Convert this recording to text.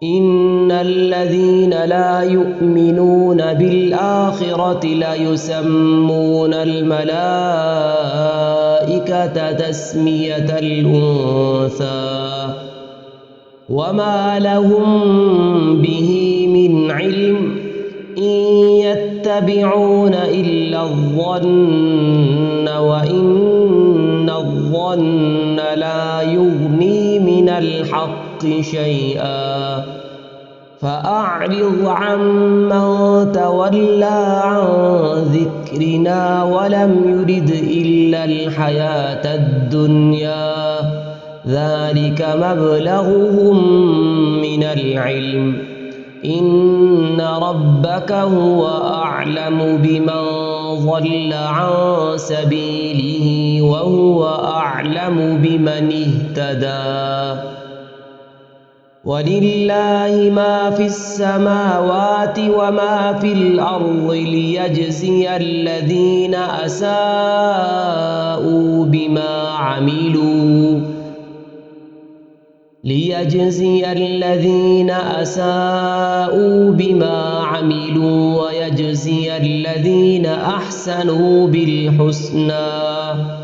إن الذين لا يؤمنون بالآخرة ليسمون الملائكة تسمية الأنثى وما لهم به من علم إن يتبعون إلا الظن وإن الظن لا يغني من الحق شيئا فأعرض عمن تولى عن ذكرنا ولم يرد إلا الحياة الدنيا ذلك مبلغهم من العلم إن ربك هو أعلم بمن ضل عن سبيله وهو أعلم بمن اهتدى ولله ما في السماوات وما في الأرض ليجزي الذين أساءوا بما عملوا ويجزي الذين أحسنوا بالحسنى